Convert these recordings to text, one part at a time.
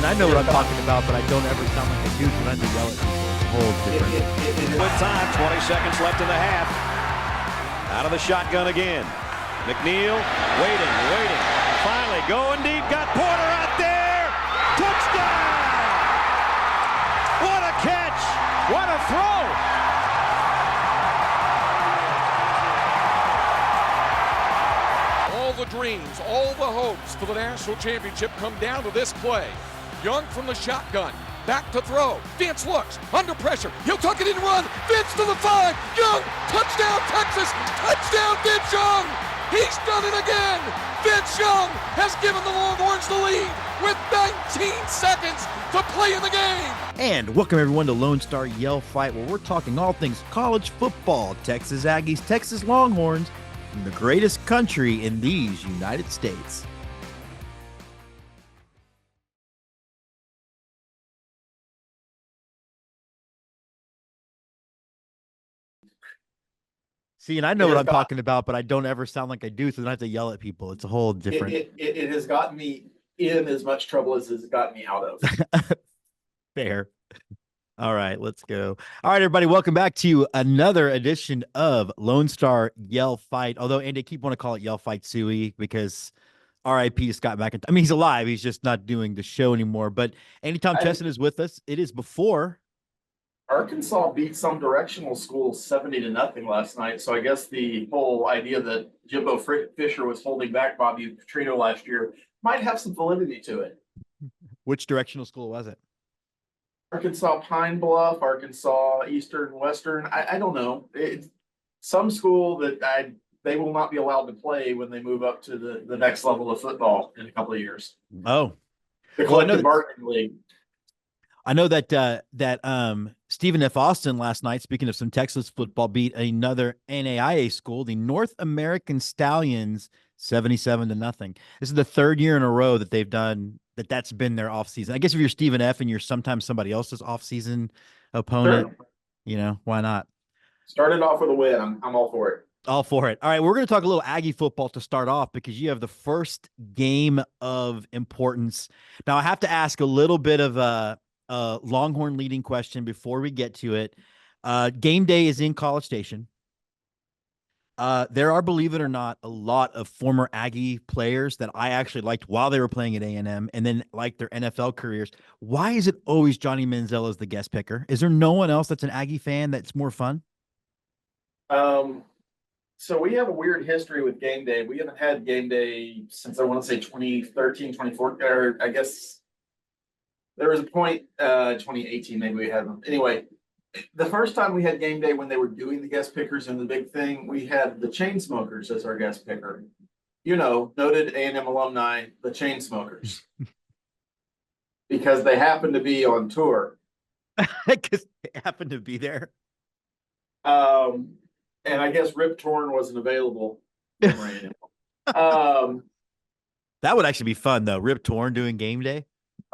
and I know what I'm talking about, but I don't ever sound like I do because I have to yell at people. It's a whole different. Good time, 20 seconds left in the half. Out of the shotgun again. McNeil waiting. Finally going deep, got Porter out there. Touchdown! What a catch! What a throw! All the dreams, all the hopes for the national championship come down to this play. Young from the shotgun, back to throw. Vince looks, under pressure. He'll tuck it in and run. Vince to the 5. Young, touchdown Texas. Touchdown Vince Young. He's done it again. Vince Young has given the Longhorns the lead with 19 seconds to play in the game. And welcome everyone to Lone Star Yell Fight, where we're talking all things college football, Texas Aggies, Texas Longhorns, from the greatest country in these United States. See, and I know what I'm talking about, but I don't ever sound like I do, so then I have to yell at people. It's a whole different. It has gotten me in as much trouble as it's gotten me out of. Fair. All right, let's go. All right, everybody, welcome back to another edition of Lone Star Yell Fight. Although, Andy, I keep want to call it Yell Fight Suey because RIP Scott McIntyre. I mean, he's alive. He's just not doing the show anymore. But Andy Tom Chesson is with us. It is before Arkansas beat some directional school 70-0 last night. So I guess the whole idea that Jimbo Fisher was holding back Bobby Petrino last year might have some validity to it. Which directional school was it? Arkansas Pine Bluff, Arkansas Eastern, Western. I don't know. It's some school that they will not be allowed to play when they move up to the next level of football in a couple of years. Oh, the collective bargaining league. I know that Stephen F. Austin last night, speaking of some Texas football, beat another NAIA school, the North American Stallions, 77-0. This is the third year in a row that they've done that's been their offseason. I guess if you're Stephen F. and you're sometimes somebody else's offseason opponent, sure, you know, why not? Started off with a win. I'm all for it. All for it. All right, we're going to talk a little Aggie football to start off because you have the first game of importance. Now, I have to ask a little bit of a Longhorn leading question before we get to it. Game day is in College Station. There are, believe it or not, a lot of former Aggie players that I actually liked while they were playing at A&M and then liked their NFL careers. Why is it always Johnny Manziel as the guest picker? Is there no one else that's an Aggie fan that's more fun? So we have a weird history with game day. We haven't had game day since I want to say 2013, 2014, or I guess there was a point, 2018, maybe we had them. Anyway, the first time we had game day when they were doing the guest pickers and the big thing, we had the Chainsmokers as our guest picker. You know, noted A&M alumni, the Chainsmokers. Because they happened to be on tour. Because they happened to be there. And I guess Rip Torn wasn't available. That would actually be fun, though. Rip Torn doing game day.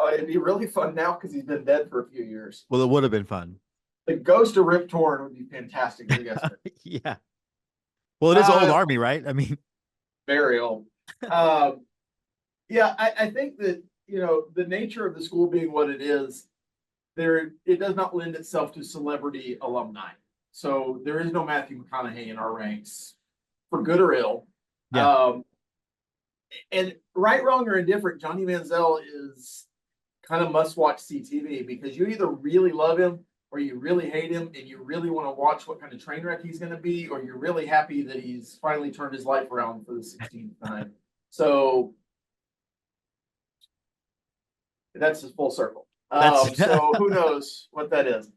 Oh, it'd be really fun now because he's been dead for a few years. Well, it would have been fun. The ghost of Rip Torn would be fantastic. Yeah. Well, it is old Army, right? I mean, very old. Yeah, I think that, you know, the nature of the school being what it is, it does not lend itself to celebrity alumni. So there is no Matthew McConaughey in our ranks, for good or ill. Yeah. And right, wrong, or indifferent, Johnny Manziel is kind of must-watch CTV because you either really love him or you really hate him and you really want to watch what kind of train wreck he's going to be, or you're really happy that he's finally turned his life around for the 16th time. So that's his full circle. So who knows what that is.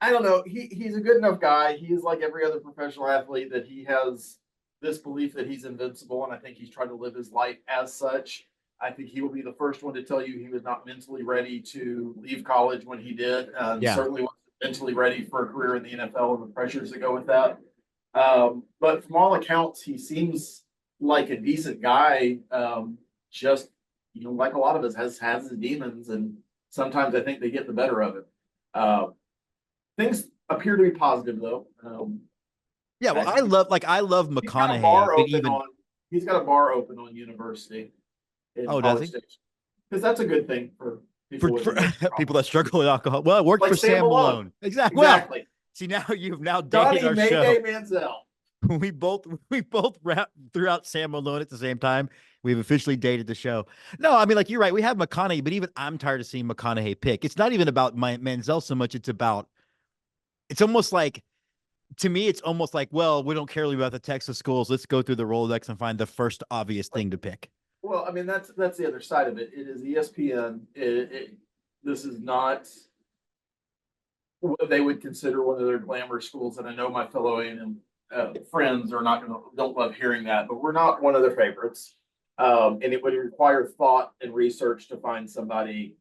I don't know. He's a good enough guy. He's like every other professional athlete that he has this belief that he's invincible, and I think he's trying to live his life as such. I think he will be the first one to tell you he was not mentally ready to leave college when he did. Certainly wasn't mentally ready for a career in the NFL and the pressures that go with that. But from all accounts, he seems like a decent guy. Just, you know, like a lot of us has his demons, and sometimes I think they get the better of it. Things appear to be positive, though. Yeah, well, I love McConaughey. He's got a bar open on University. in Oh, does College he? Station. Because that's a good thing for people with For addiction people problems. that struggle with alcohol. Well, it worked Like for Sam Sam Malone. Malone. Exactly. Well, Exactly. see, now you've now dated Donnie our Mayday show. Manziel. We both threw out Sam Malone at the same time. We've officially dated the show. No, I mean, like, you're right. We have McConaughey, but even I'm tired of seeing McConaughey pick. It's not even about Manziel so much. It's almost like, to me, it's almost like, well, we don't care really about the Texas schools. Let's go through the Rolodex and find the first obvious thing to pick. Well, I mean, that's the other side of it. It is ESPN. This is not what they would consider one of their glamour schools. And I know my fellow A&M friends are not going to don't love hearing that, but we're not one of their favorites. And it would require thought and research to find somebody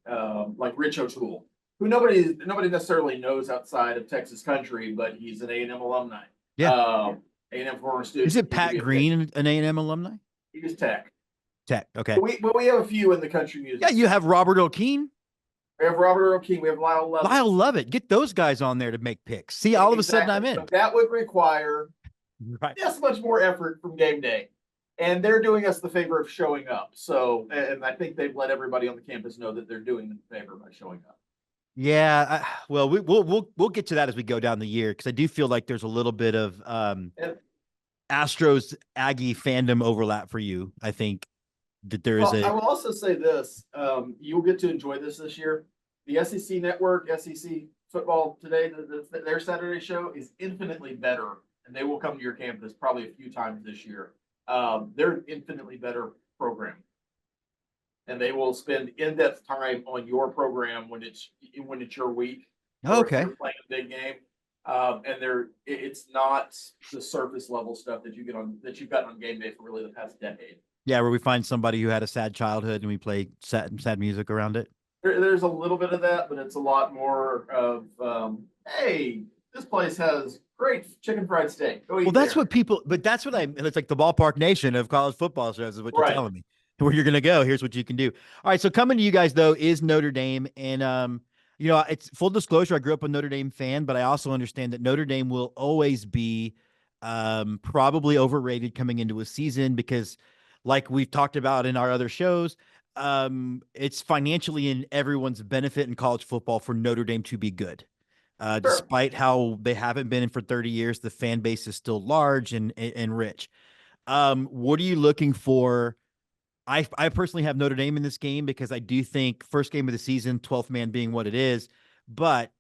like Rich O'Toole, who nobody necessarily knows outside of Texas country, but he's an A&M alumni. Yeah. A&M former student. Is it Pat Green, an A&M alumni? He was Tech. Tech. Okay. But we have a few in the country music. Yeah, you have Robert O'Keen. We have Robert O'Keen. We have Lyle Lovett. Lyle Lovett. Get those guys on there to make picks. See, all of a sudden I'm in. But that would require Right. this much more effort from game day. And they're doing us the favor of showing up. So, and I think they've let everybody on the campus know that they're doing them the favor by showing up. Yeah. Well, we'll get to that as we go down the year, because I do feel like there's a little bit of Astros Aggie fandom overlap for you. I think that there is I will also say this: you'll get to enjoy this year. The SEC Network, SEC Football Today, their Saturday show is infinitely better, and they will come to your campus probably a few times this year. They're infinitely better program, and they will spend in-depth time on your program when it's your week. Okay. You're playing a big game, and it's not the surface level stuff that you've gotten on game day for really the past decade. Yeah, where we find somebody who had a sad childhood and we play sad music around it. There's a little bit of that, but it's a lot more of, hey, this place has great chicken fried steak. Well, that's what people, but that's what it's like the ballpark nation of college football shows is what you're telling me. Where you're going to go, here's what you can do. All right, so coming to you guys, though, is Notre Dame. And, it's full disclosure, I grew up a Notre Dame fan, but I also understand that Notre Dame will always be probably overrated coming into a season because, like we've talked about in our other shows, it's financially in everyone's benefit in college football for Notre Dame to be good. Despite how they haven't been in for 30 years, the fan base is still large and rich. What are you looking for? I personally have Notre Dame in this game because I do think first game of the season, 12th man being what it is, but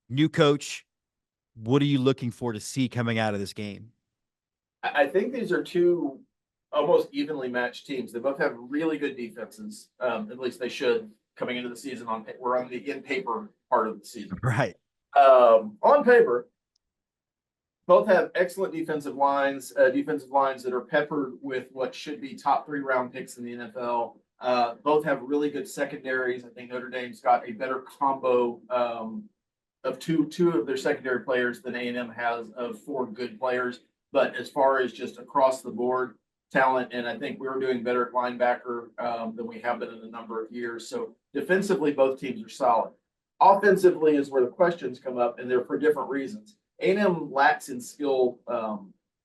new coach, what are you looking for to see coming out of this game? I think these are two almost evenly matched teams. They both have really good defenses. At least they should coming into the season. We're on the in paper part of the season. Right. On paper, both have excellent defensive lines that are peppered with what should be top 3 round picks in the NFL. Both have really good secondaries. I think Notre Dame's got a better combo of two of their secondary players than A&M has of 4 good players. But as far as just across the board talent, and I think we're doing better at linebacker than we have been in a number of years. So defensively, both teams are solid. Offensively is where the questions come up, and they're for different reasons. A&M lacks in skill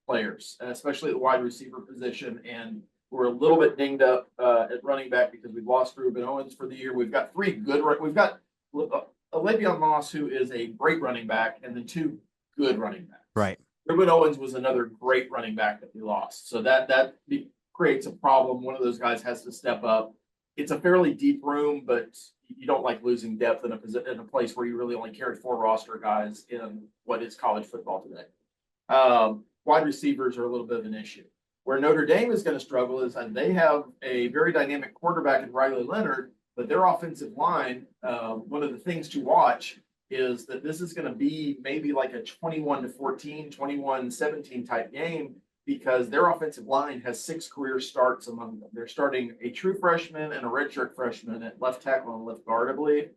players, especially at the wide receiver position, and we're a little bit dinged up at running back because we've lost Ruben Owens for the year. We've got 3 good. We've got Le'Veon Moss, who is a great running back, and then 2 good running backs. Right. Ruben Owens was another great running back that we lost, so that creates a problem. One of those guys has to step up. It's a fairly deep room, but you don't like losing depth in a place where you really only carry 4 roster guys in what is college football today. Wide receivers are a little bit of an issue. Where Notre Dame is going to struggle is that they have a very dynamic quarterback in Riley Leonard, but their offensive line, one of the things to watch is that this is going to be maybe like a 21-14, 21-17 type game because their offensive line has 6 career starts among them. They're starting a true freshman and a redshirt freshman at left tackle and left guard, I believe,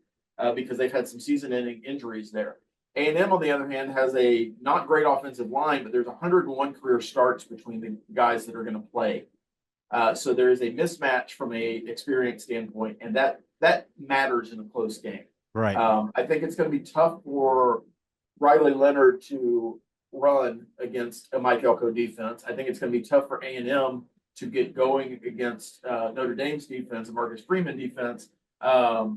because they've had some season-ending injuries there. A&M, on the other hand, has a not great offensive line, but there's 101 career starts between the guys that are going to play. So there is a mismatch from a experience standpoint, and that matters in a close game. Right. I think it's going to be tough for Riley Leonard to run against a Mike Elko defense. I think it's going to be tough for A&M to get going against Notre Dame's defense, Marcus Freeman defense. But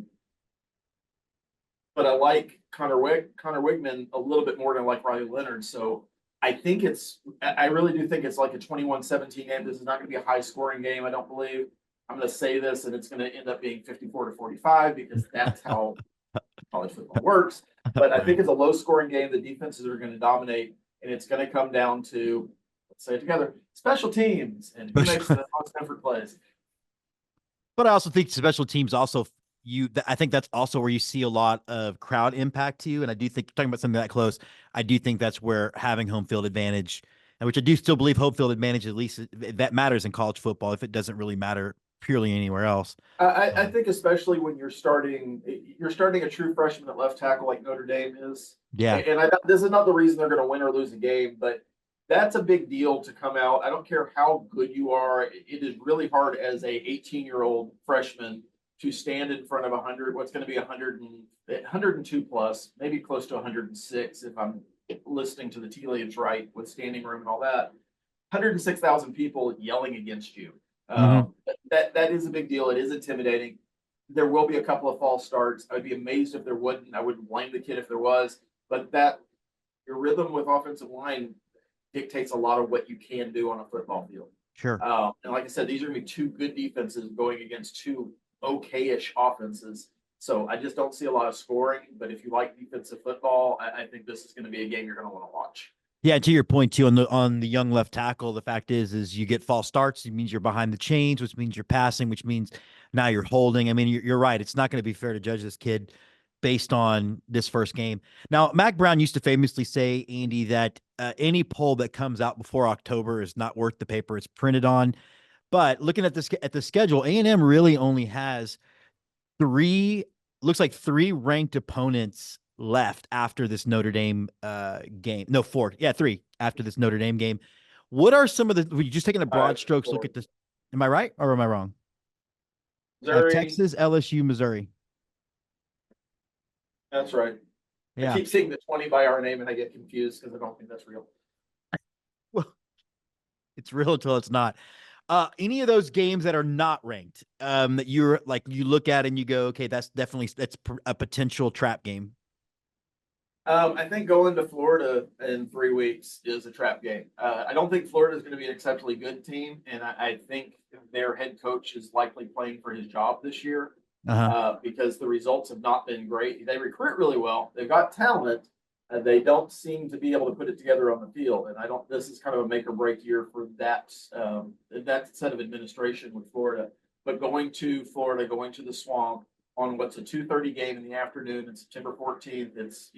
I like Connor Wigman a little bit more than I like Riley Leonard. So I really do think it's like a 21-17 game. This is not going to be a high scoring game, I don't believe. I'm going to say this, and it's going to end up being 54-45 because that's how college football works. But I think it's a low scoring game. The defenses are going to dominate, and it's going to come down to, let's say it together, special teams and who makes the most effort plays. But I also think special teams also I think that's also where you see a lot of crowd impact too. And I do think talking about something that close, I do think that's where having home field advantage, and which I do still believe home field advantage, at least that matters in college football, if it doesn't really matter purely anywhere else. I think especially when you're starting a true freshman at left tackle like Notre Dame is. Yeah. And this is not the reason they're going to win or lose a game, but that's a big deal to come out. I don't care how good you are. It is really hard as a 18-year-old freshman to stand in front of 100, what's going to be 102 plus, maybe close to 106 if I'm listening to the tea leaves right with standing room and all that. 106,000 people yelling against you. That is a big deal. It is intimidating. There will be a couple of false starts. I'd be amazed if there wouldn't. I wouldn't blame the kid if there was. But your rhythm with offensive line dictates a lot of what you can do on a football field. Sure. And like I said, these are going to be two good defenses going against two okay-ish offenses. So I just don't see a lot of scoring. But if you like defensive football, I think this is going to be a game you're going to want to watch. Yeah, to your point too, on the young left tackle, the fact is you get false starts. It means you're behind the chains, which means you're passing, which means now you're holding. I mean, you're right. It's not going to be fair to judge this kid based on this first game. Now, Mac Brown used to famously say, Andy, that any poll that comes out before October is not worth the paper it's printed on. But looking at the schedule, A&M really only has three ranked opponents left after this Notre Dame game. No, four. Yeah, three after this Notre Dame game. What are some of were you just taking a broad strokes look at this? Am I right or am I wrong? Texas, LSU, Missouri. That's right. Yeah. I keep seeing the 20 by our name and I get confused because I don't think that's real. Well, it's real until it's not. Any of those games that are not ranked, that you're like, you look at and you go, okay, that's a potential trap game. I think going to Florida in 3 weeks is a trap game. I don't think Florida is going to be an exceptionally good team, and I think their head coach is likely playing for his job this year because the results have not been great. They recruit really well. They've got talent, and they don't seem to be able to put it together on the field. And this is kind of a make or break year for that set of administration with Florida. But going to Florida, going to the Swamp on what's a 2:30 game in the afternoon on September 14th, it's,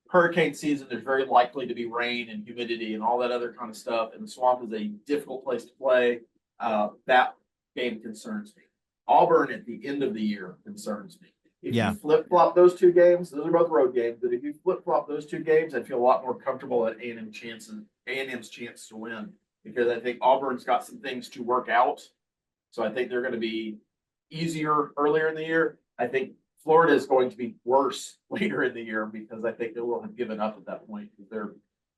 hurricane season. There's very likely to be rain and humidity and all that other kind of stuff. And the Swamp is a difficult place to play. That game concerns me. Auburn at the end of the year concerns me. If you flip-flop those two games, those are both road games, but if you flip-flop those two games, I'd feel a lot more comfortable at A&M's chance to win, because I think Auburn's got some things to work out. So I think they're going to be easier earlier in the year. I think Florida is going to be worse later in the year because I think they will have given up at that point. They're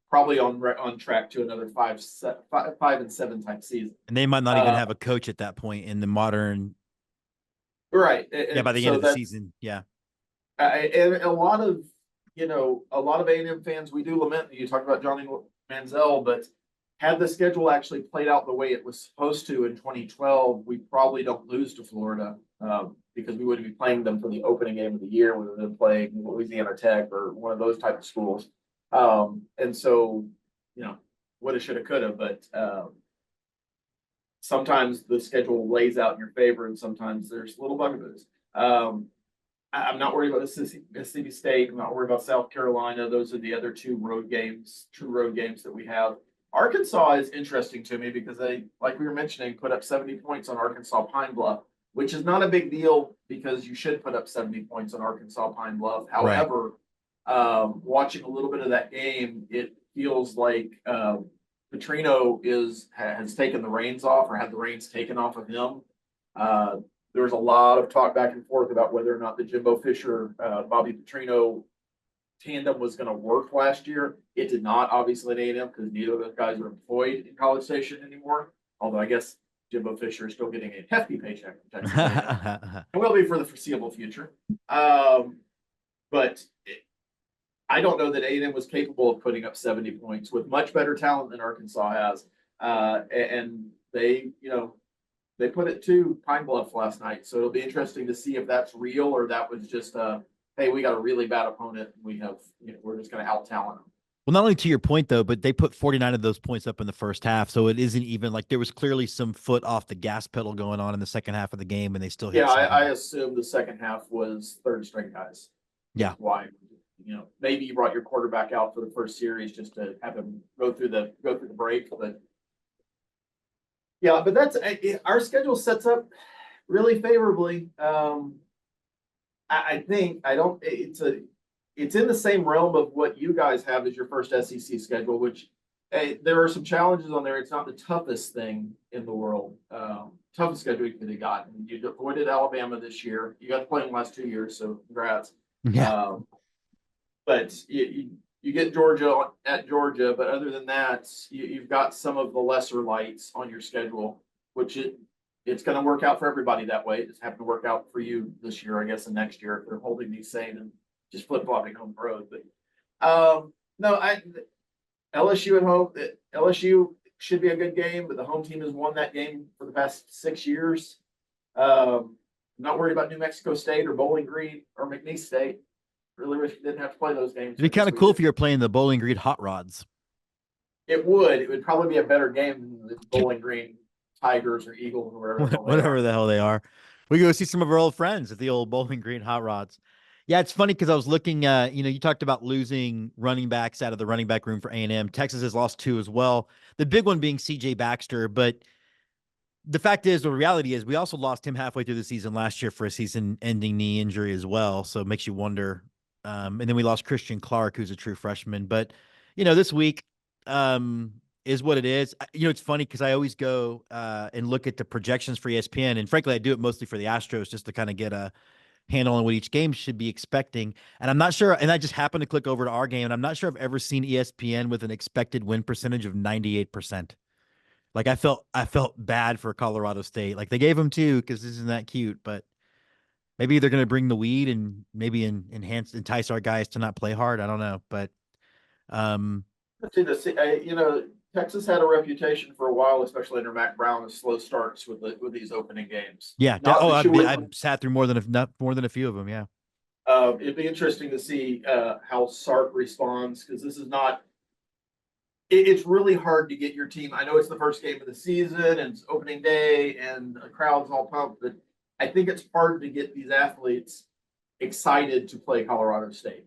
probably on track to another 5-7 type season. And they might not even have a coach at that point in the modern. Right. By the end of the season. Yeah. And a lot of A&M fans, we do lament that you talk about Johnny Manziel, but had the schedule actually played out the way it was supposed to in 2012, we probably don't lose to Florida because we wouldn't be playing them for the opening game of the year rather than playing Louisiana Tech or one of those type of schools. And so, woulda, shoulda, coulda, but sometimes the schedule lays out in your favor, and sometimes there's little bugaboos. I'm not worried about Mississippi State. I'm not worried about South Carolina. Those are the other true road games that we have. Arkansas is interesting to me because they, like we were mentioning, put up 70 points on Arkansas Pine Bluff, which is not a big deal because you should put up 70 points on Arkansas Pine Bluff. However, watching a little bit of that game, it feels like Petrino has taken the reins off or had the reins taken off of him. There was a lot of talk back and forth about whether or not the Jimbo Fisher, Bobby Petrino tandem was going to work last year. It did not, obviously, at A&M because neither of those guys are employed in College Station anymore. Although I guess Jimbo Fisher is still getting a hefty paycheck from Texas A&M. It will be for the foreseeable future. But I don't know that A&M was capable of putting up 70 points with much better talent than Arkansas has. And they, they put it to Pine Bluff last night. So it'll be interesting to see if that's real or that was just hey, we got a really bad opponent. We have, we're just going to out talent them. Well, not only to your point, though, but they put 49 of those points up in the first half. So it isn't even like there was clearly some foot off the gas pedal going on in the second half of the game, and they still hit. Yeah, I assume the second half was third string guys. Yeah. Why? Maybe you brought your quarterback out for the first series just to have him go through the break. But yeah, but that's our schedule sets up really favorably. I think it's in the same realm of what you guys have as your first SEC schedule, which there are some challenges on there. It's not the toughest thing in the world. Toughest schedule you could have gotten. You avoided Alabama this year. You got to play them the last 2 years, so congrats. Yeah. But you get Georgia at Georgia, but other than that, you've got some of the lesser lights on your schedule, which it's going to work out for everybody that way. It just happened to work out for you this year, I guess, and next year if they're holding these same and just flip-flopping home road. But no, LSU at home. LSU should be a good game, but the home team has won that game for the past 6 years. I'm not worried about New Mexico State or Bowling Green or McNeese State. Really wish you didn't have to play those games. It'd be kind of cool if you were playing the Bowling Green Hot Rods. It would. It would probably be a better game than the Bowling Green Tigers or Eagles or whatever the hell they are. We go see some of our old friends at the old Bowling Green Hot Rods. Yeah, it's funny because I was looking, you talked about losing running backs out of the running back room for A&M. Texas has lost 2 as well. The big one being C.J. Baxter. But the fact is, the reality is we also lost him halfway through the season last year for a season-ending knee injury as well. So it makes you wonder. And then we lost Christian Clark, who's a true freshman. But, this week is what it is. It's funny because I always go and look at the projections for ESPN. And frankly, I do it mostly for the Astros just to kind of get a handle on what each game should be expecting. And I'm not sure. And I just happened to click over to our game. And I'm not sure I've ever seen ESPN with an expected win percentage of 98%. Like I felt bad for Colorado State. Like they gave them 2 because this isn't that cute, but maybe they're going to bring the weed and maybe entice our guys to not play hard. I don't know, but Texas had a reputation for a while, especially under Mac Brown, of slow starts with these opening games. Yeah. I've sat through more than a few of them. Yeah. It'd be interesting to see how Sark responds because this is not. It's really hard to get your team. I know it's the first game of the season and it's opening day and the crowd's all pumped, but I think it's hard to get these athletes excited to play Colorado State.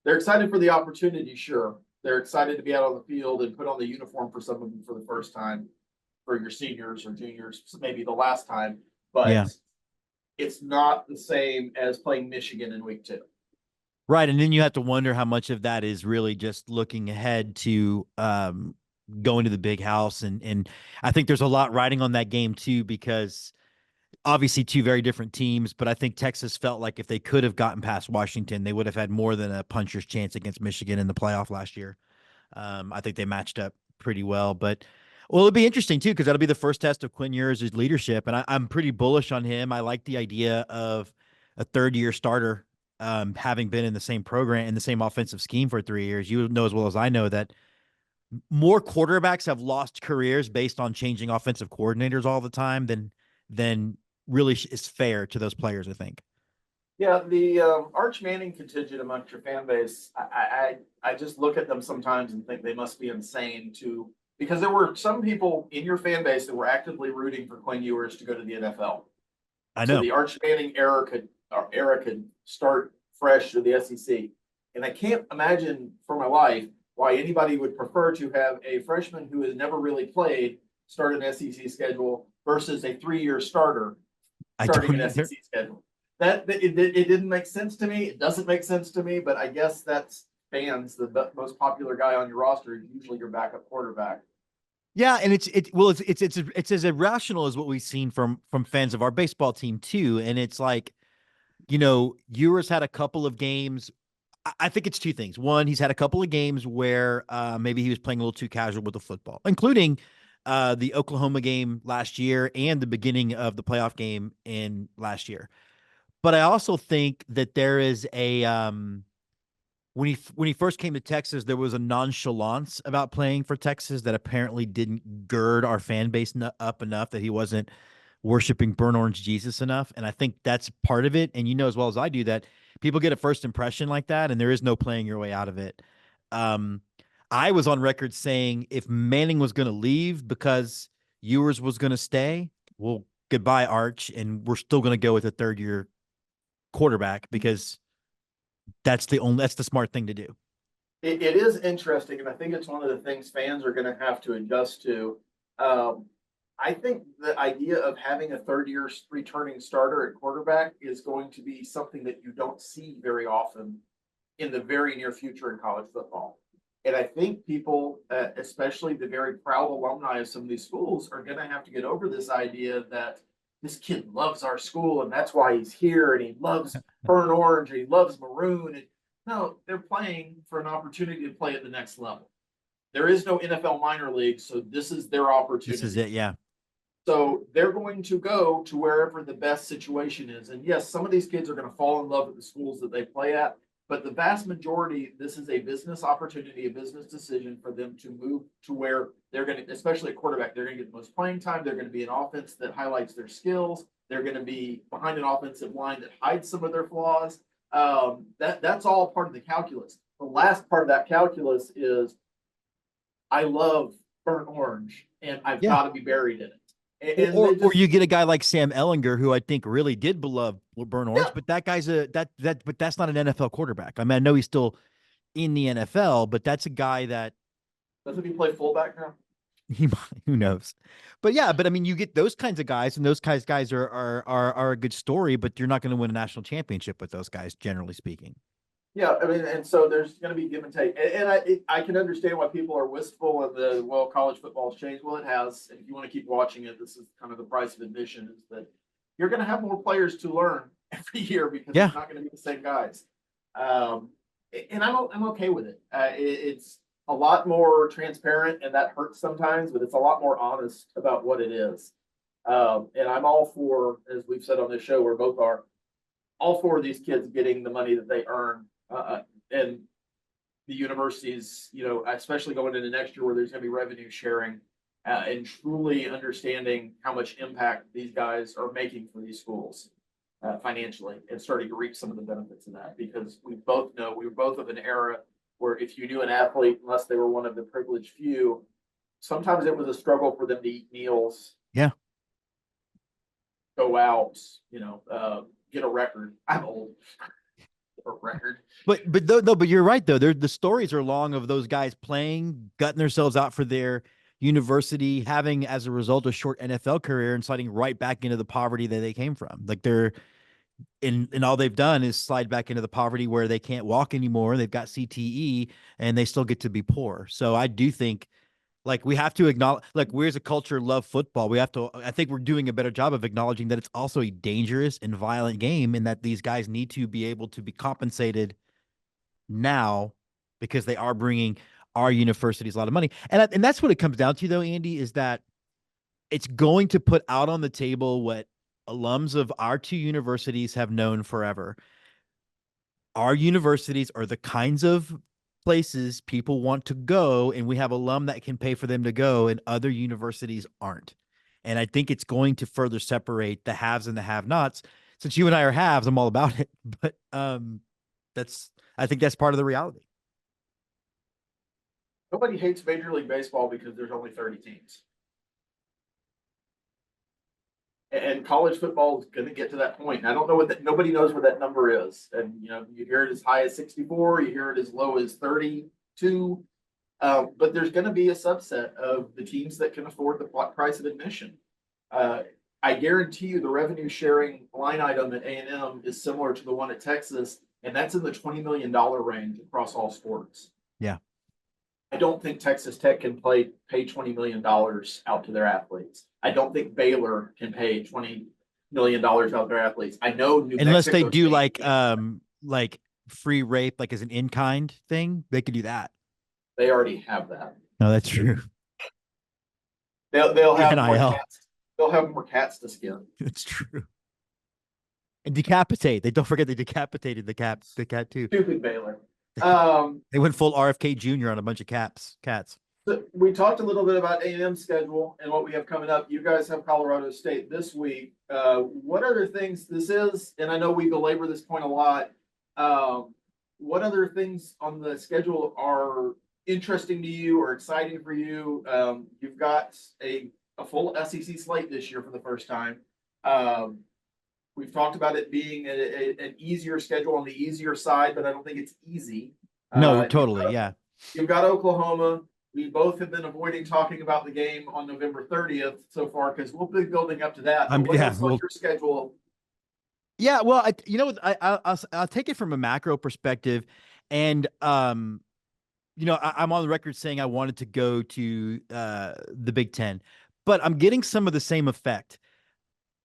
They're excited for the opportunity, sure. They're excited to be out on the field and put on the uniform for some of them for the first time, for your seniors or juniors, maybe the last time. But It's not the same as playing Michigan in week 2. Right, and then you have to wonder how much of that is really just looking ahead to going to the big house. And I think there's a lot riding on that game, too, because obviously 2 very different teams. But I think Texas felt like if they could have gotten past Washington, they would have had more than a puncher's chance against Michigan in the playoff last year. I think they matched up pretty well. But, it'll be interesting, too, because that'll be the first test of Quinn Ewers' leadership. And I'm pretty bullish on him. I like the idea of a third-year starter having been in the same program, in the same offensive scheme for 3 years. You know as well as I know that more quarterbacks have lost careers based on changing offensive coordinators all the time than really is fair to those players, I think. Yeah, the Arch Manning contingent amongst your fan base, I just look at them sometimes and think they must be insane because there were some people in your fan base that were actively rooting for Quinn Ewers to go to the NFL. I know. So the Arch Manning era could start fresh to the SEC. And I can't imagine for my life why anybody would prefer to have a freshman who has never really played start an SEC schedule versus a 3-year starter starting an SEC schedule. It didn't make sense to me. It doesn't make sense to me, but I guess that's fans. The most popular guy on your roster is usually your backup quarterback. Yeah, and it's as irrational as what we've seen from fans of our baseball team too. And it's like, Ewers had a couple of games. I think it's 2 things. One, he's had a couple of games where maybe he was playing a little too casual with the football, including the Oklahoma game last year and the beginning of the playoff game in last year. But I also think that there is a when he first came to Texas, there was a nonchalance about playing for Texas that apparently didn't gird our fan base up enough, that he wasn't worshiping burnt orange Jesus enough. And I think that's part of it. And you know as well as I do that people get a first impression like that, and there is no playing your way out of it. Um, I was on record saying if Manning was going to leave because Ewers was going to stay, well, goodbye, Arch, and we're still going to go with a third-year quarterback because that's the smart thing to do. It is interesting, and I think it's one of the things fans are going to have to adjust to. I think the idea of having a third-year returning starter at quarterback is going to be something that you don't see very often in the very near future in college football. And I think people, especially the very proud alumni of some of these schools, are going to have to get over this idea that this kid loves our school and that's why he's here, and he loves burnt orange and he loves maroon. And no, they're playing for an opportunity to play at the next level. There is no NFL minor league, so this is their opportunity. This is it, yeah. So they're going to go to wherever the best situation is. And yes, some of these kids are going to fall in love with the schools that they play at, but the vast majority, this is a business opportunity, a business decision for them to move to where they're going to, especially at quarterback, they're going to get the most playing time. They're going to be an offense that highlights their skills. They're going to be behind an offensive line that hides some of their flaws. That's all part of the calculus. The last part of that calculus is I love burnt orange and I've got to be buried in it. Or you get a guy like Sam Ellinger, who I think really did love burnt orange, but that guy's but that's not an NFL quarterback. I mean, I know he's still in the NFL, but that's a guy that doesn't he play fullback now? Who knows? But yeah, but I mean, you get those kinds of guys, and those guys are a good story, but you're not going to win a national championship with those guys, generally speaking. Yeah, I mean, and so there's going to be give and take, and I can understand why people are wistful of college football's changed. Well, it has. And if you want to keep watching it, this is kind of the price of admission: is that you're going to have more players to learn every year because it's not going to be the same guys. And I'm okay with it. It's a lot more transparent, and that hurts sometimes, but it's a lot more honest about what it is. And I'm all for, as we've said on this show, where both are, all for these kids getting the money that they earn. And the universities, especially going into next year where there's going to be revenue sharing, and truly understanding how much impact these guys are making for these schools financially, and starting to reap some of the benefits of that. Because we both know we were both of an era where if you knew an athlete, unless they were one of the privileged few, sometimes it was a struggle for them to eat meals. Yeah. Go out, get a record. I'm old. A record. But you're right though. The stories are long of those guys playing, gutting themselves out for their university, having as a result a short NFL career, and sliding right back into the poverty that they came from. Like they're and all they've done is slide back into the poverty where they can't walk anymore. They've got CTE and they still get to be poor. So I do think like we have to acknowledge, like we as a culture love football. I think we're doing a better job of acknowledging that it's also a dangerous and violent game, and that these guys need to be able to be compensated now because they are bringing our universities a lot of money. And that's what it comes down to though, Andy, is that it's going to put out on the table what alums of our two universities have known forever. Our universities are the kinds of places people want to go, and we have alum that can pay for them to go, and other universities aren't. And I think it's going to further separate the haves and the have-nots. Since you and I are haves, I'm all about it. But I think that's part of the reality. Nobody hates Major League Baseball because there's only 30 teams. And college football is going to get to that point. And I don't know nobody knows where that number is. And, you hear it as high as 64, you hear it as low as 32. But there's going to be a subset of the teams that can afford the price of admission. I guarantee you the revenue sharing line item at A&M is similar to the one at Texas, and that's in the $20 million range across all sports. Yeah. I don't think Texas Tech can pay $20 million out to their athletes. I don't think Baylor can pay $20 million out to their athletes. I know unless they do like free rape, like as an in-kind thing, they could do that. They already have that. No, that's true. They'll The have more NIL. cats. They'll have more cats to skin. It's true. And decapitate. They don't forget they decapitated the cat too. Stupid Baylor. Um, They went full RFK Jr. on a bunch of cats. so we talked a little bit about A&M schedule and what we have coming up. You guys have Colorado State this week. What other things this is, and I know we belabor this point a lot. What other things on the schedule are interesting to you or exciting for you? You've got a full SEC slate this year for the first time. We've talked about it being an easier schedule on the easier side, but I don't think it's easy. No, totally. Yeah. You've got Oklahoma. We both have been avoiding talking about the game on November 30th so far because we'll be building up to that. What else on your schedule? Yeah, well, I'll take it from a macro perspective, and I'm on the record saying I wanted to go to the Big Ten, but I'm getting some of the same effect.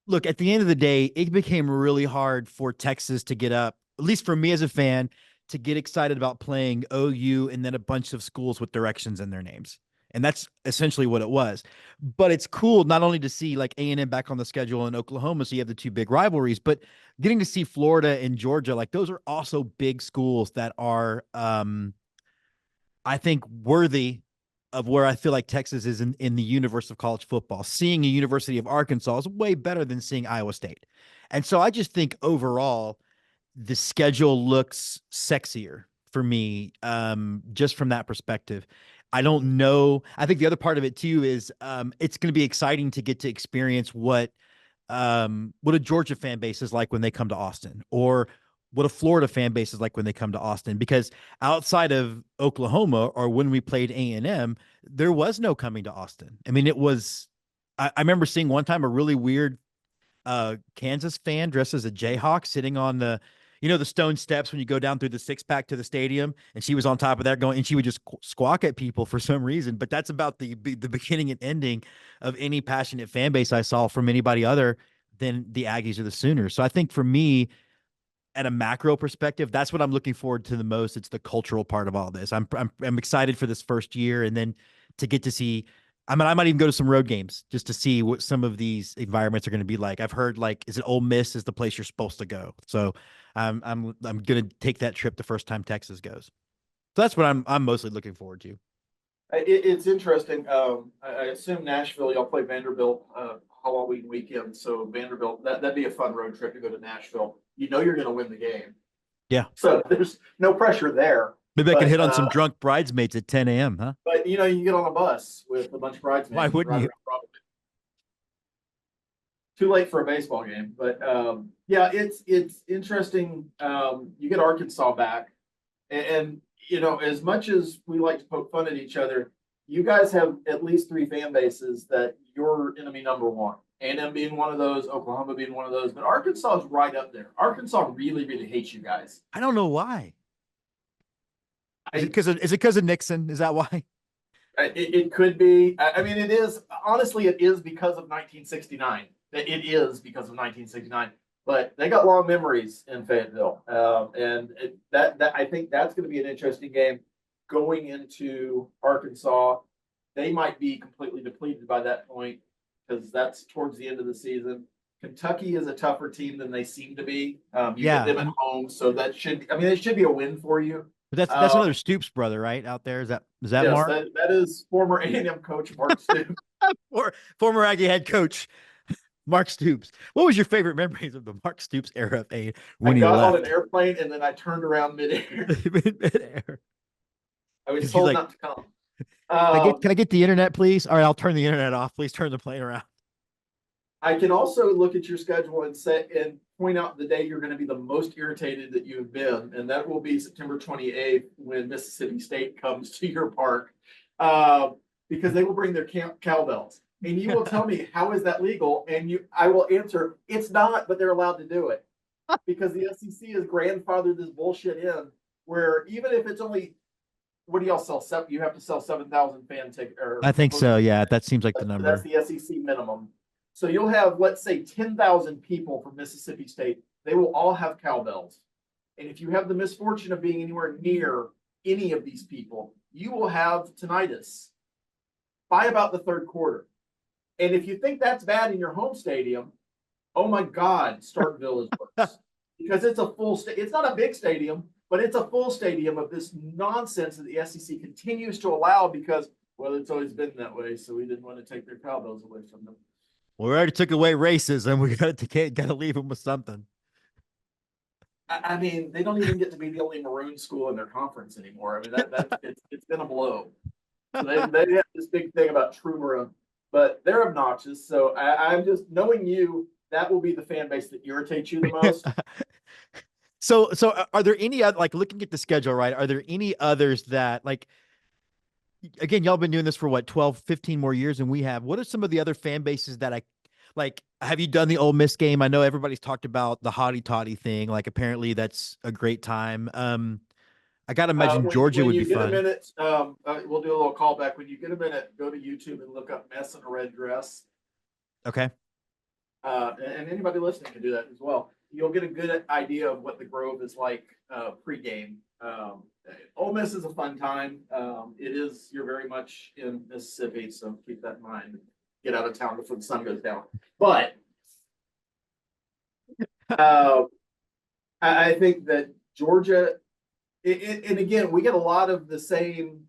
Look, at the end of the day, it became really hard for Texas to get up, at least for me as a fan, to get excited about playing OU and then a bunch of schools with directions in their names. And that's essentially what it was. But it's cool not only to see like A&M back on the schedule in Oklahoma, so you have the two big rivalries, but getting to see Florida and Georgia, like those are also big schools that are, I think, worthy of where I feel like Texas is in the universe of college football. Seeing a University of Arkansas is way better than seeing Iowa State. And so I just think overall, the schedule looks sexier for me, just from that perspective. I don't know. I think the other part of it too is it's going to be exciting to get to experience what a Georgia fan base is like when they come to Austin, or what a Florida fan base is like when they come to Austin, because outside of Oklahoma or when we played A&M, there was no coming to Austin. I mean, I remember seeing one time a really weird Kansas fan dressed as a Jayhawk sitting on the stone steps when you go down through the six pack to the stadium, and she was on top of that and she would just squawk at people for some reason. But that's about the beginning and ending of any passionate fan base I saw from anybody other than the Aggies or the Sooners. So I think for me, at a macro perspective, that's what I'm looking forward to the most. It's the cultural part of all this. I'm excited for this first year, and then to get to see. I might even go to some road games just to see what some of these environments are going to be like. I've heard is it Ole Miss is the place you're supposed to go. So I'm going to take that trip the first time Texas goes. So that's what I'm mostly looking forward to. It's interesting. I assume Nashville, y'all play Vanderbilt Halloween weekend. So Vanderbilt, that'd be a fun road trip to go to Nashville. You're going to win the game. Yeah. So there's no pressure there. Maybe I can hit on some drunk bridesmaids at 10 a.m., huh? But, you get on a bus with a bunch of bridesmaids. Why wouldn't you? Too late for a baseball game. But, yeah, it's interesting. You get Arkansas back. And, as much as we like to poke fun at each other, you guys have at least three fan bases that you're enemy number one. A&M being one of those, Oklahoma being one of those. But Arkansas is right up there. Arkansas really, really hates you guys. I don't know why. Is it because of Nixon? Is that why? It could be. I mean, it is. Honestly, it is because of 1969. It is because of 1969. But they got long memories in Fayetteville, and that I think that's going to be an interesting game going into Arkansas. They might be completely depleted by that point because that's towards the end of the season. Kentucky is a tougher team than they seem to be. You get them at home, so it should be a win for you. But that's another Stoops brother, right? Out there, is that yes, Mark? That is former A&M coach Mark Stoops, former Aggie head coach Mark Stoops. What was your favorite memories of the Mark Stoops era of A when I he got left? on an airplane and then I turned around midair. Midair. I was told not to come. Can I get the internet, please? All right, I'll turn the internet off. Please turn the plane around. I can also look at your schedule and point out the day you're going to be the most irritated that you've been, and that will be September 28th when Mississippi State comes to your park, because they will bring their cowbells, and you will tell me, how is that legal? And I will answer, it's not, but they're allowed to do it because the SEC has grandfathered this bullshit in, where even if it's only, what do y'all sell? You have to sell 7,000 fan tickets. I think so. Yeah, that seems like the number. That's the SEC minimum. So you'll have, let's say, 10,000 people from Mississippi State. They will all have cowbells. And if you have the misfortune of being anywhere near any of these people, you will have tinnitus by about the third quarter. And if you think that's bad in your home stadium, oh my God, Starkville is worse because it's a full It's not a big stadium, but it's a full stadium of this nonsense that the SEC continues to allow because, well, it's always been that way. So we didn't want to take their cowbells away from them. Well, we already took away racism. We got to leave them with something. I mean, they don't even get to be the only maroon school in their conference anymore. I mean, it's been a blow. So they have this big thing about true maroon, but they're obnoxious. So I'm just knowing you, that will be the fan base that irritates you the most. So are there any other, like, looking at the schedule, right? Are there any others that, like, again, y'all been doing this for what, 12, 15 more years than we have. What are some of the other fan bases that like, have you done the Ole Miss game? I know everybody's talked about the hottie toddy thing. Like, apparently that's a great time. I got to imagine Georgia when would you be get fun. a minute, we'll do a little callback. When you get a minute, go to YouTube and look up Mess in a Red Dress. Okay. And anybody listening can do that as well. You'll get a good idea of what the Grove is like pregame. Ole Miss is a fun time. You're very much in Mississippi, so keep that in mind. Get out of town before the sun goes down. But I think that Georgia, and again, we get a lot of the same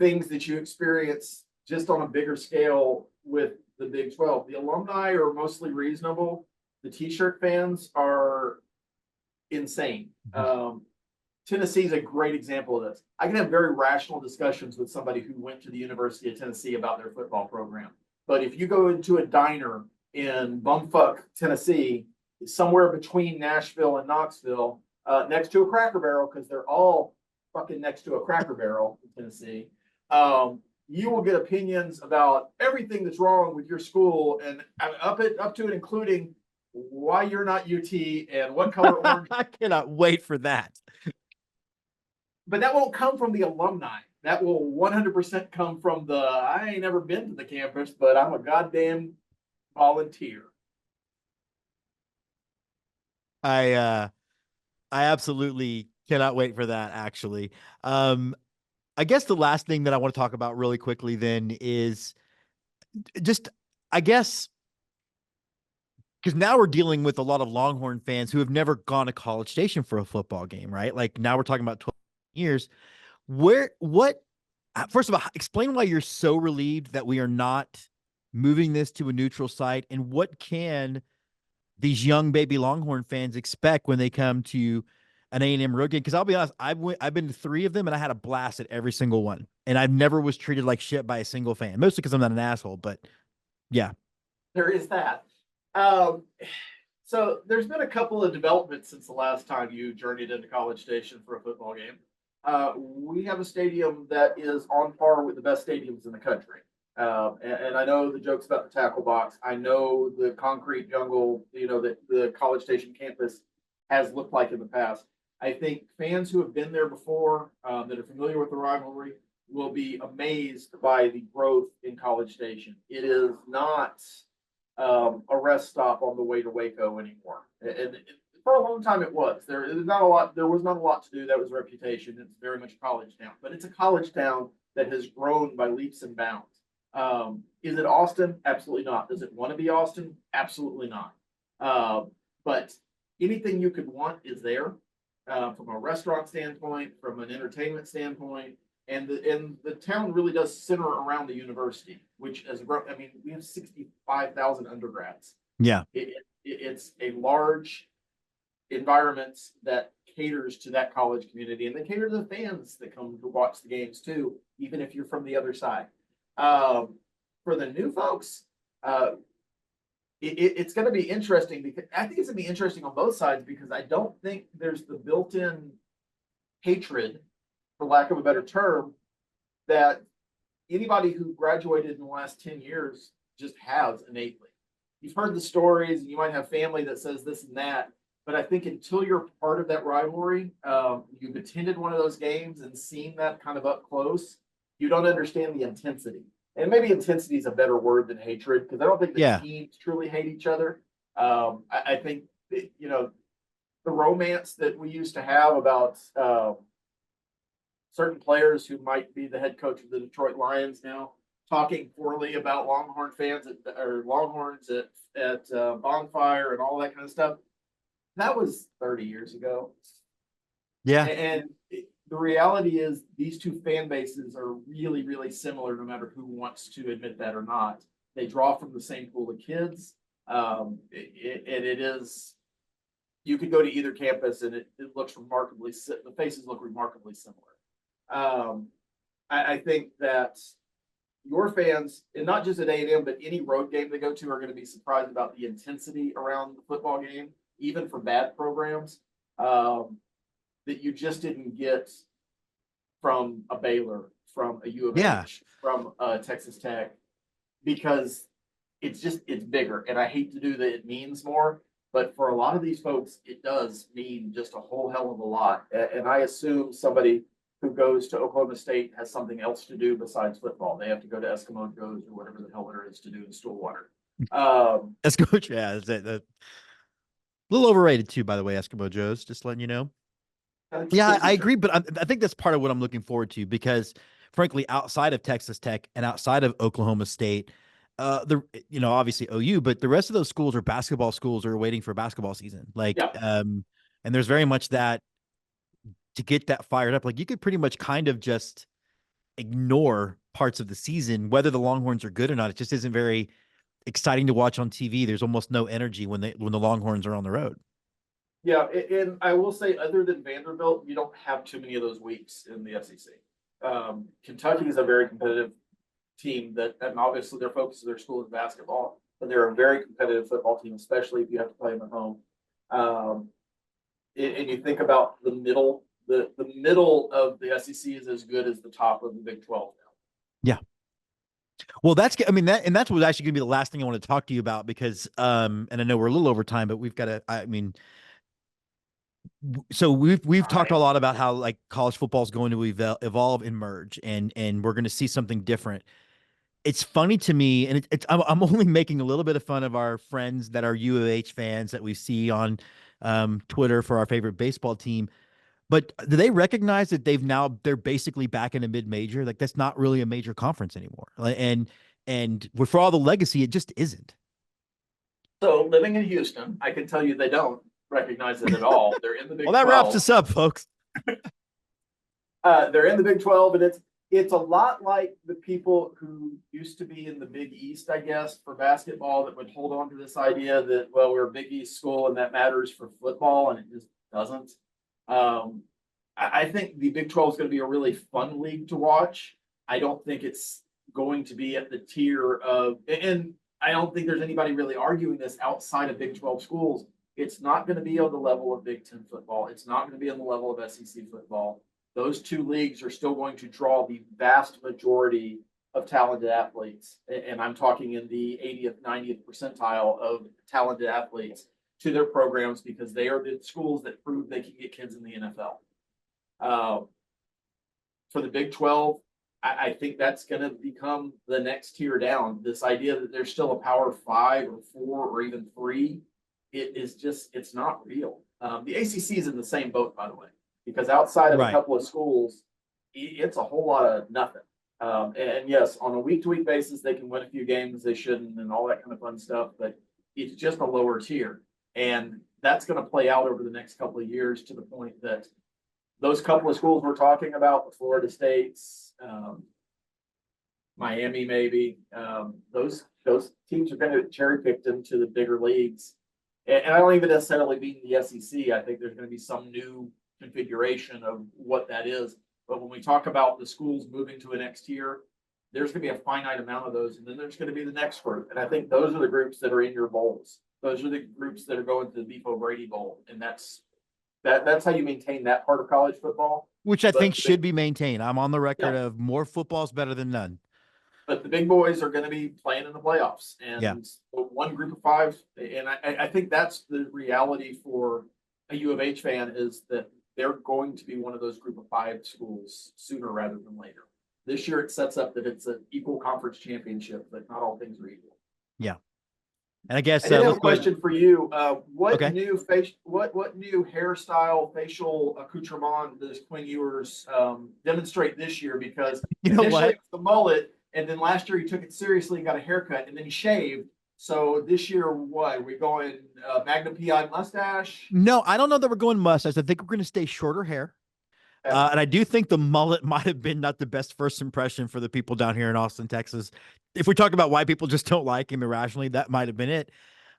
things that you experience just on a bigger scale with the Big 12. The alumni are mostly reasonable. The T-shirt fans are insane. Tennessee is a great example of this. I can have very rational discussions with somebody who went to the University of Tennessee about their football program. But if you go into a diner in bumfuck Tennessee, somewhere between Nashville and Knoxville, next to a Cracker Barrel, because they're all fucking next to a Cracker Barrel in Tennessee, you will get opinions about everything that's wrong with your school, and up to and including why you're not UT and what color orange. I cannot wait for that. But that won't come from the alumni. That will 100% come from the, I ain't never been to the campus, but I'm a goddamn volunteer. I absolutely cannot wait for that, actually. I guess the last thing that I want to talk about really quickly then is just, I guess, because now we're dealing with a lot of Longhorn fans who have never gone to College Station for a football game, right? Like, now we're talking about 12 years. First of all, explain why you're so relieved that we are not moving this to a neutral site, and what can these young baby Longhorn fans expect when they come to an A&M road game? Because I'll be honest, I've been to 3 of them, and I had a blast at every single one, and I've never was treated like shit by a single fan, mostly because I'm not an asshole. But yeah, there is that. So there's been a couple of developments since the last time you journeyed into College Station for a football game. We have a stadium that is on par with the best stadiums in the country. And I know the jokes about the tackle box. I know the concrete jungle, that the College Station campus has looked like in the past. I think fans who have been there before, that are familiar with the rivalry, will be amazed by the growth in College Station. It is not a rest stop on the way to Waco anymore. And for a long time it was. There was not a lot to do. That was reputation. It's very much a college town, but it's a college town that has grown by leaps and bounds. Is it Austin? Absolutely not. Does it want to be Austin? Absolutely not. But anything you could want is there, from a restaurant standpoint, from an entertainment standpoint, and the town really does center around the university, which is, I mean, we have 65,000 undergrads. yeah. It's a large environment that caters to that college community, and they cater to the fans that come to watch the games too, even if you're from the other side. For the new folks, it's going to be interesting, because I think it's going to be interesting on both sides, because I don't think there's the built-in hatred, for lack of a better term, that anybody who graduated in the last 10 years just has innately. You've heard the stories, and you might have family that says this and that, but I think until you're part of that rivalry, you've attended one of those games and seen that kind of up close, you don't understand the intensity. And maybe intensity is a better word than hatred, because I don't think the teams truly hate each other. I think, the romance that we used to have about certain players who might be the head coach of the Detroit Lions now talking poorly about Longhorn fans or Longhorns at Bonfire and all that kind of stuff. That was 30 years ago. Yeah. And the reality is these two fan bases are really, really similar, no matter who wants to admit that or not. They draw from the same pool of kids. It is, you could go to either campus and it looks remarkably, the faces look remarkably similar. I think that your fans, and not just at A&M, but any road game they go to, are going to be surprised about the intensity around the football game, even for bad programs, that you just didn't get from a Baylor, from a U of H, from Texas Tech, because it's bigger. And I hate to do that it means more, but for a lot of these folks, it does mean just a whole hell of a lot. And I assume somebody who goes to Oklahoma State has something else to do besides football. They have to go to Eskimo Joe's or whatever the hell there is to do in Stillwater. Eskimo, yeah, a little overrated too, by the way. Eskimo Joe's, just letting you know. Yeah, I agree, but I think that's part of what I'm looking forward to, because, frankly, outside of Texas Tech and outside of Oklahoma State, obviously OU, but the rest of those schools are basketball schools or waiting for basketball season. And there's very much that. To get that fired up, like, you could pretty much kind of just ignore parts of the season, whether the Longhorns are good or not. It just isn't very exciting to watch on TV. There's almost no energy when the Longhorns are on the road. Yeah, and I will say, other than Vanderbilt, you don't have too many of those weeks in the SEC. Kentucky is a very competitive team and obviously their focus of their school is basketball, but they're a very competitive football team, especially if you have to play them at home. And you think about the middle. The middle of the SEC is as good as the top of the Big 12 now. Yeah. Well, that's what actually going to be the last thing I want to talk to you about, because, and I know we're a little over time, but we've got to, so we've talked a lot about how, like, college football is going to evolve and merge, and we're going to see something different. It's funny to me, and I'm only making a little bit of fun of our friends that are U of H fans that we see on Twitter for our favorite baseball team. But do they recognize that they're basically back in a mid-major? Like, that's not really a major conference anymore. And for all the legacy, it just isn't. So, living in Houston, I can tell you they don't recognize it at all. They're in the Big 12. Well, that wraps us up, folks. They're in the Big 12, and it's a lot like the people who used to be in the Big East, I guess, for basketball, that would hold on to this idea that, well, we're a Big East school and that matters for football, and it just doesn't. I think the Big 12 is going to be a really fun league to watch. I don't think it's going to be at the tier of, and I don't think there's anybody really arguing this outside of Big 12 schools. It's not going to be on the level of Big 10 football. It's not going to be on the level of SEC football. Those two leagues are still going to draw the vast majority of talented athletes. And I'm talking in the 80th, 90th percentile of talented athletes to their programs, because they are the schools that prove they can get kids in the NFL. For the Big 12, I think that's going to become the next tier down. This idea that there's still a Power 5 or 4 or even 3, it's not real. The ACC is in the same boat, by the way, because outside of a couple of schools, it's a whole lot of nothing. And yes, on a week-to-week basis, they can win a few games they shouldn't and all that kind of fun stuff, but it's just a lower tier. And that's going to play out over the next couple of years, to the point that those couple of schools we're talking about, the Florida States, Miami, maybe, those teams are going to cherry pick them to the bigger leagues. And I don't even necessarily mean the SEC. I think there's going to be some new configuration of what that is. But when we talk about the schools moving to a next tier, there's going to be a finite amount of those. And then there's going to be the next group. And I think those are the groups that are in your bowls. Those are the groups that are going to the Beef O'Brady Bowl. And that's how you maintain that part of college football. Which I think should be maintained. I'm on the record of more football is better than none. But the big boys are going to be playing in the playoffs. And one group of 5. And I think that's the reality for a U of H fan, is that they're going to be one of those group of 5 schools sooner rather than later. This year it sets up that it's an equal conference championship, but not all things are equal. Yeah. And I guess I have a question for you. What new hairstyle, facial accoutrement does Quinn Ewers demonstrate this year? Because initially it was the mullet, And then last year he took it seriously and got a haircut, and then he shaved. So this year, what are we going? Magnum PI mustache? No, I don't know that we're going mustache. I think we're going to stay shorter hair. And I do think the mullet might have been not the best first impression for the people down here in Austin, Texas. If we talk about why people just don't like him irrationally, that might have been it.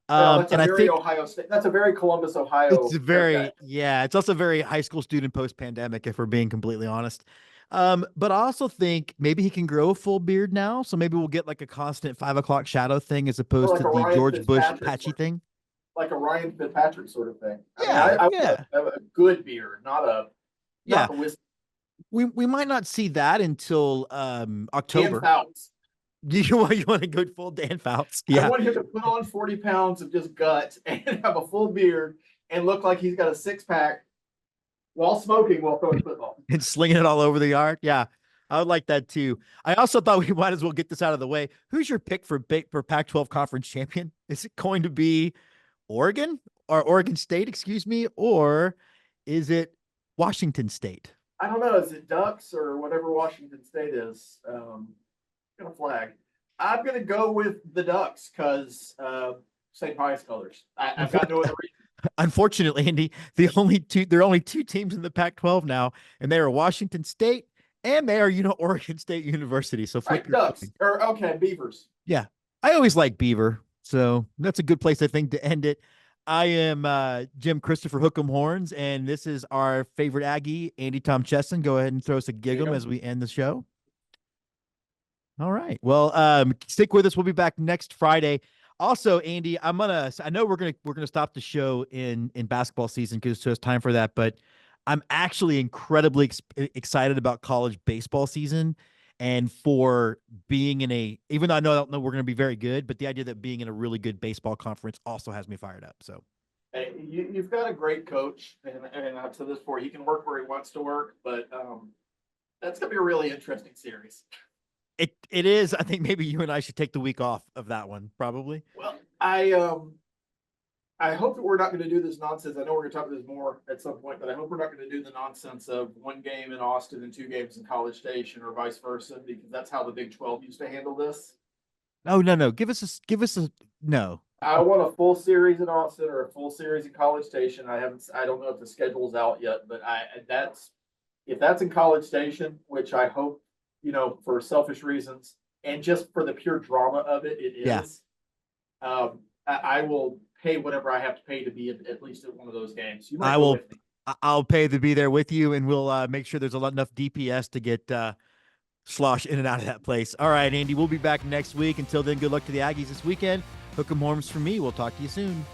That's a And I very think Ohio State. That's a very Columbus, Ohio. it's very, haircut. yeah, it's also very high school student post pandemic, if we're being completely honest. But I also think maybe he can grow a full beard now. So maybe we'll get like a constant 5 o'clock shadow thing as opposed like to a the Ryan George Bush Fitzpatrick patchy sort of- thing. Like a Ryan Fitzpatrick sort of thing. Yeah, I yeah. have a good beard, not Yeah. the whiskey. We might not see that until Dan October. Fouts. You want to go full Dan Fouts? I Yeah. want him to put on 40 pounds of just guts and have a full beard and look like he's got a 6-pack while smoking while throwing football. And slinging it all over the yard. Yeah, I would like that too. I also thought we might as well get this out of the way. Who's your pick for Pac-12 conference champion? Is it going to be Oregon or Oregon State, excuse me, or is it Washington State? I don't know. Is it Ducks or whatever Washington State is? Gonna flag. I'm gonna go with the Ducks because St. Pius colors. I've got no other reason. Unfortunately, Andy, there are only two teams in the Pac-12 now, and they are Washington State and they are Oregon State University. So flip your Ducks coin. or okay, Beavers. Yeah, I always like Beaver, so that's a good place I think to end it. I am Jim Christopher Hook'em Horns, and this is our favorite Aggie, Andy Tom Chesson. Go ahead and throw us a gig'em as we end the show. All right. Well, stick with us. We'll be back next Friday. Also, Andy, I know we're gonna stop the show in basketball season because it's time for that, but I'm actually incredibly excited about college baseball season and for being even though I don't know we're going to be very good, but the idea that being in a really good baseball conference also has me fired up. So Hey, you've got a great coach, and I've said this before. He can work where he wants to work, but that's gonna be a really interesting series. it is. I think maybe you and I should take the week off of that one, probably. Well, I hope that we're not going to do this nonsense. I know we're going to talk about this more at some point, but I hope we're not going to do the nonsense of one game in Austin and 2 games in College Station or vice versa, because that's how the Big 12 used to handle this. Oh no. Give us a no. I want a full series in Austin or a full series in College Station. I don't know if the schedule's out yet, but if that's in College Station, which I hope, for selfish reasons and just for the pure drama of it, it is. Yeah. I will pay whatever I have to pay to be at least at one of those games. I will. I'll pay to be there with you, and we'll make sure there's enough DPS to get slosh in and out of that place. All right, Andy, we'll be back next week. Until then, good luck to the Aggies this weekend. Hook 'em horns from me. We'll talk to you soon.